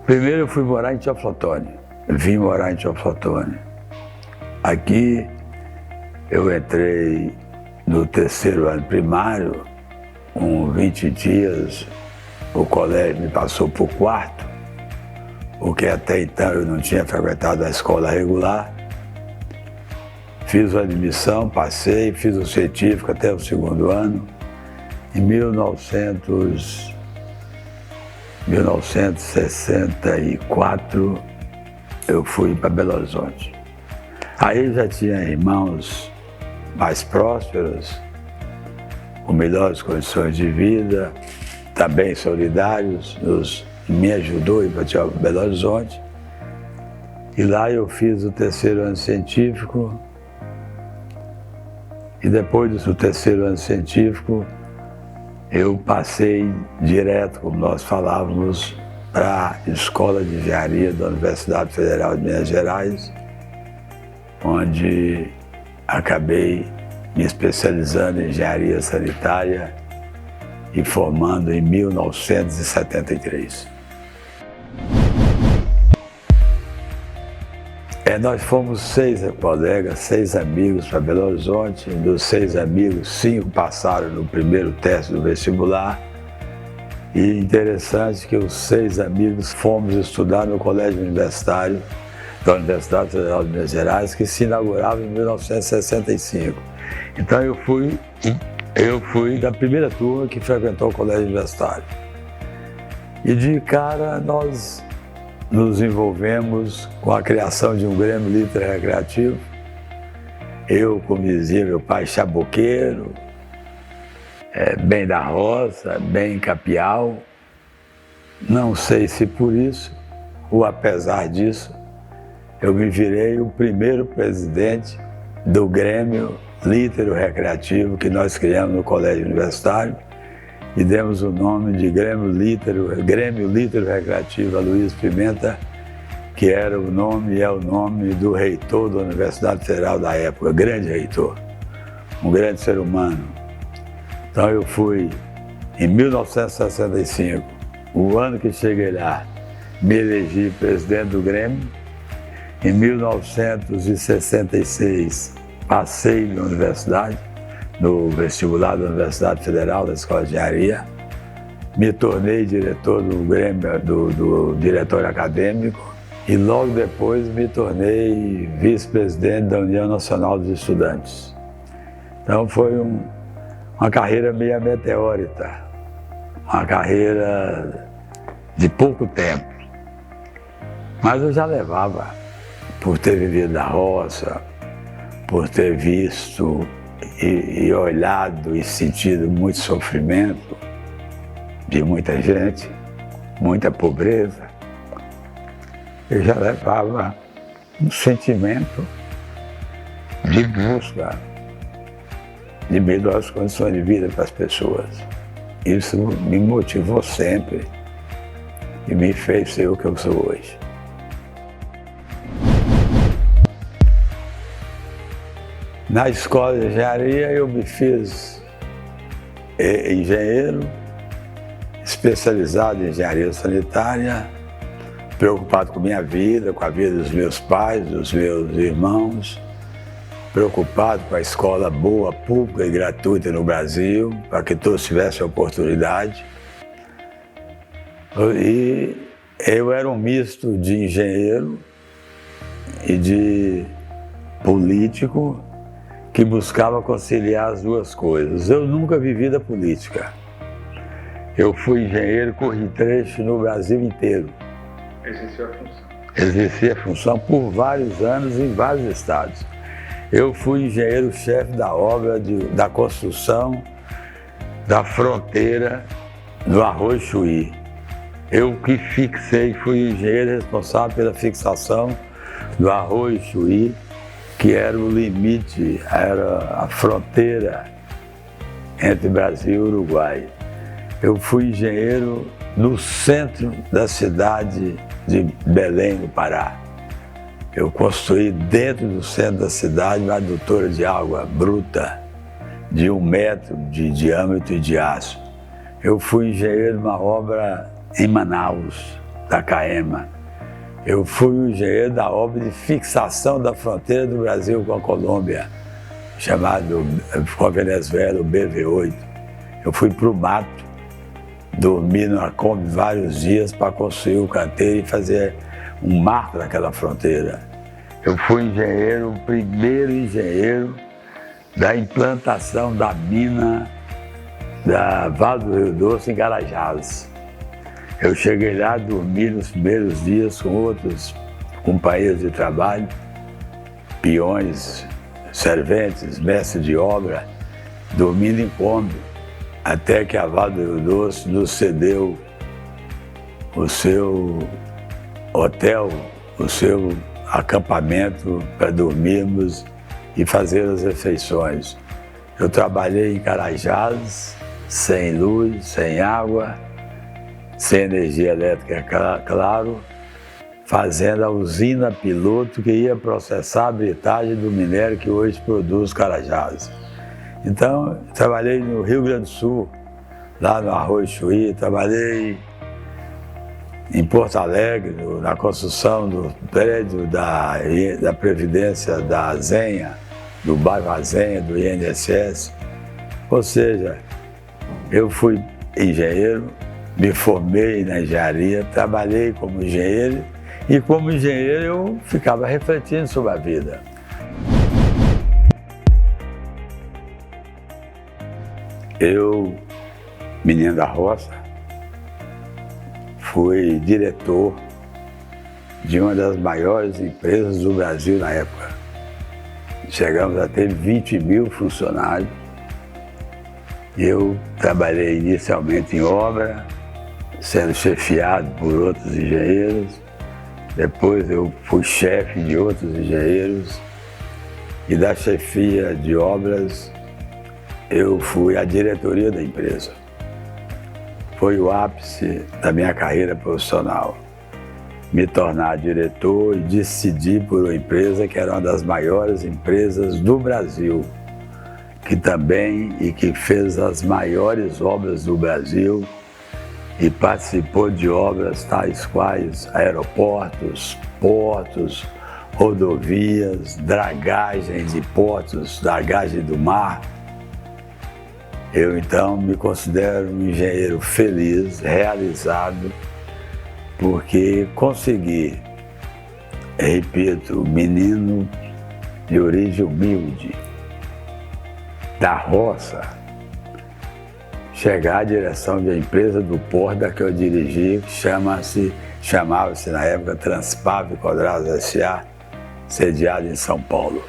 Primeiro eu fui morar em Teoflotone, vim morar em Teoflotone. Aqui eu entrei no 3º ano primário, com 20 dias, o colégio me passou para o 4º, porque até então eu não tinha frequentado a escola regular. Fiz a admissão, passei, fiz o científico até o 2º ano. Em 1964, eu fui para Belo Horizonte. Aí já tinha irmãos mais prósperos, com melhores condições de vida, também solidários, me ajudou a ir para Belo Horizonte. E lá eu fiz o 3º ano científico. E depois do 3º ano científico, eu passei direto, como nós falávamos, para a Escola de Engenharia da Universidade Federal de Minas Gerais, onde acabei me especializando em engenharia sanitária e formando em 1973. Nós fomos 6 colegas, 6 amigos para Belo Horizonte. Dos 6 amigos, 5 passaram no primeiro teste do vestibular. E interessante que os 6 amigos fomos estudar no Colégio Universitário da Universidade Federal de Minas Gerais, que se inaugurava em 1965. Então eu fui da primeira turma que frequentou o Colégio Universitário. E de cara nós nos envolvemos com a criação de um Grêmio Líder Recreativo. Eu, como dizia meu pai, chaboqueiro, bem da roça, bem capial. Não sei se por isso, ou apesar disso, eu me virei o primeiro presidente do Grêmio Lítero Recreativo que nós criamos no Colégio Universitário e demos o nome de Grêmio Lítero Recreativo Aloysio Pimenta, que era o nome e é o nome do reitor da Universidade Federal da época, grande reitor, um grande ser humano. Então eu fui, em 1965, o ano que cheguei lá, me elegi presidente do Grêmio. Em 1966, passei na universidade, no vestibular da Universidade Federal da Escola de Engenharia. Me tornei diretor do Grêmio, do diretório acadêmico, e logo depois me tornei vice-presidente da União Nacional dos Estudantes. Então foi uma carreira meio meteórica, uma carreira de pouco tempo. Mas eu já levava, por ter vivido na roça, por ter visto e olhado e sentido muito sofrimento de muita gente, muita pobreza, eu já levava um sentimento de busca de melhores condições de vida para as pessoas. Isso me motivou sempre e me fez ser o que eu sou hoje. Na escola de engenharia eu me fiz engenheiro, especializado em engenharia sanitária, preocupado com minha vida, com a vida dos meus pais, dos meus irmãos, preocupado com a escola boa, pública e gratuita no Brasil, para que todos tivessem oportunidade. E eu era um misto de engenheiro e de político, que buscava conciliar as duas coisas. Eu nunca vivi da política. Eu fui engenheiro, corri trecho no Brasil inteiro. Exerceu a função? Exerci a função por vários anos em vários estados. Eu fui engenheiro-chefe da obra da construção da fronteira do Arroio Chuí. Eu que fui o engenheiro responsável pela fixação do Arroio Chuí, que era o limite, era a fronteira entre Brasil e Uruguai. Eu fui engenheiro no centro da cidade de Belém, no Pará. Eu construí dentro do centro da cidade uma adutora de água bruta de 1 metro de diâmetro e de aço. Eu fui engenheiro de uma obra em Manaus, da CAEMA. Eu fui o engenheiro da obra de fixação da fronteira do Brasil com a Colômbia, chamado, com a Venezuela, o BV8. Eu fui para o mato, dormi numa Kombi vários dias para construir o canteiro e fazer um marco daquela fronteira. Eu fui engenheiro, o primeiro engenheiro da implantação da mina da Vale do Rio Doce em Carajás. Eu cheguei lá, dormi nos primeiros dias com outros companheiros de trabalho, peões, serventes, mestres de obra, dormindo em Kombi, até que a Vale do Rio Doce nos cedeu o seu hotel, o seu acampamento para dormirmos e fazer as refeições. Eu trabalhei em Carajás, sem luz, sem água, sem energia elétrica, claro, fazendo a usina piloto que ia processar a britagem do minério que hoje produz Carajás. Então, trabalhei no Rio Grande do Sul, lá no Arroio Chuí, trabalhei em Porto Alegre, na construção do prédio da Previdência da Azenha, do bairro Azenha, do INSS. Ou seja, eu fui engenheiro, me formei na engenharia, trabalhei como engenheiro e como engenheiro eu ficava refletindo sobre a vida. Eu, menino da roça, fui diretor de uma das maiores empresas do Brasil na época. Chegamos a ter 20 mil funcionários. Eu trabalhei inicialmente em obra, sendo chefiado por outros engenheiros. Depois eu fui chefe de outros engenheiros e da chefia de obras eu fui à diretoria da empresa. Foi o ápice da minha carreira profissional. Me tornar diretor e decidir por uma empresa que era uma das maiores empresas do Brasil, que também e que fez as maiores obras do Brasil e participou de obras tais quais aeroportos, portos, rodovias, dragagem de portos, dragagem do mar. Eu então me considero um engenheiro feliz, realizado, porque consegui, repito, menino de origem humilde, da roça, chegar à direção de uma empresa do porto da que eu dirigi, que chamava-se na época Transpave Codrados S.A., sediado em São Paulo.